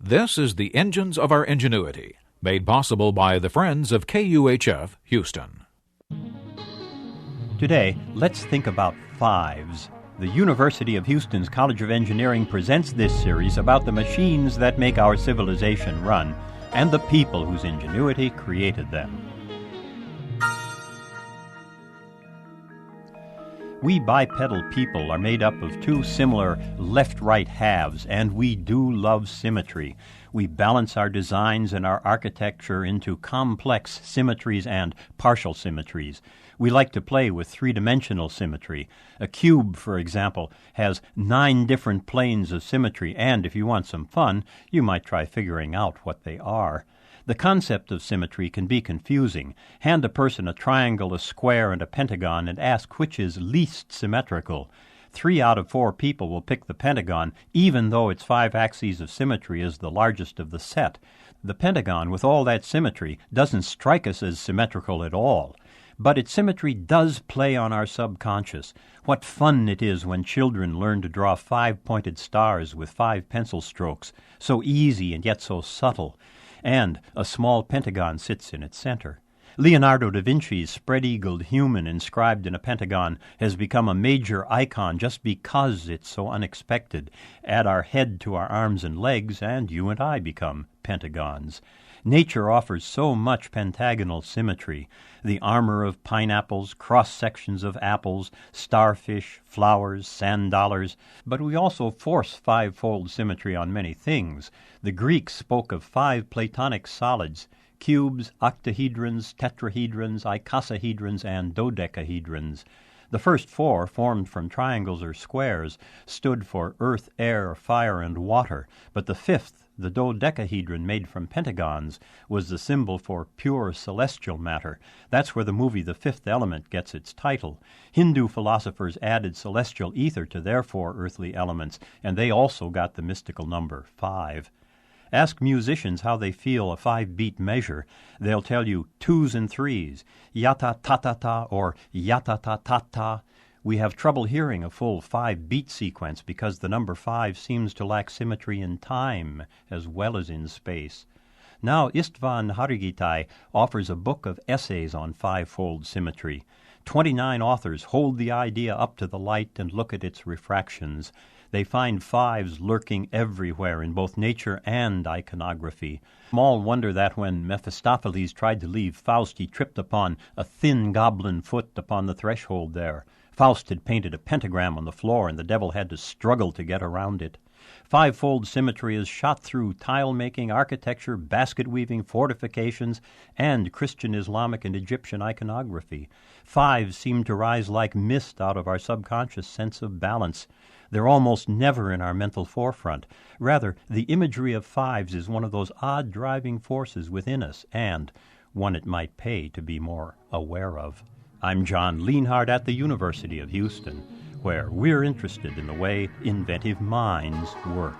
This is the Engines of Our Ingenuity, made possible by the Friends of KUHF Houston. Today, let's think about fives. The University of Houston's College of Engineering presents this series about the machines that make our civilization run and the people whose ingenuity created them. We bipedal people are made up of two similar left-right halves, and we do love symmetry. We balance our designs and our architecture into complex symmetries and partial symmetries. We like to play with three-dimensional symmetry. A cube, for example, has 9 different planes of symmetry, and if you want some fun, you might try figuring out what they are. The concept of symmetry can be confusing. Hand a person a triangle, a square, and a pentagon and ask which is least symmetrical. 3 out of 4 people will pick the pentagon, even though its 5 axes of symmetry is the largest of the set. The pentagon, with all that symmetry, doesn't strike us as symmetrical at all. But its symmetry does play on our subconscious. What fun it is when children learn to draw 5-pointed stars with 5 pencil strokes, so easy and yet so subtle. And a small pentagon sits in its center. Leonardo da Vinci's spread-eagled human inscribed in a pentagon has become a major icon just because it's so unexpected. Add our head to our arms and legs, and you and I become pentagons. Nature offers so much pentagonal symmetry. The armor of pineapples, cross-sections of apples, starfish, flowers, sand dollars. But we also force 5-fold symmetry on many things. The Greeks spoke of 5 Platonic solids: cubes, octahedrons, tetrahedrons, icosahedrons, and dodecahedrons. The first 4, formed from triangles or squares, stood for earth, air, fire, and water, but the 5th, the dodecahedron made from pentagons, was the symbol for pure celestial matter. That's where the movie The Fifth Element gets its title. Hindu philosophers added celestial ether to their 4 earthly elements, and they also got the mystical number 5. Ask musicians how they feel a 5-beat measure. They'll tell you 2s and 3s, yata-ta-ta-ta or yata-ta-ta-ta. We have trouble hearing a full 5-beat sequence because the number 5 seems to lack symmetry in time as well as in space. Now Istvan Harigitai offers a book of essays on 5-fold symmetry. 29 authors hold the idea up to the light and look at its refractions. They find 5s lurking everywhere in both nature and iconography. Small wonder that when Mephistopheles tried to leave Faust, he tripped upon a thin goblin foot upon the threshold there. Faust had painted a pentagram on the floor, and the devil had to struggle to get around it. 5-fold symmetry is shot through tile-making, architecture, basket-weaving, fortifications, and Christian, Islamic, and Egyptian iconography. 5s seem to rise like mist out of our subconscious sense of balance. They're almost never in our mental forefront. Rather, the imagery of 5s is one of those odd driving forces within us, and one it might pay to be more aware of. I'm John Lienhardt at the University of Houston, where we're interested in the way inventive minds work.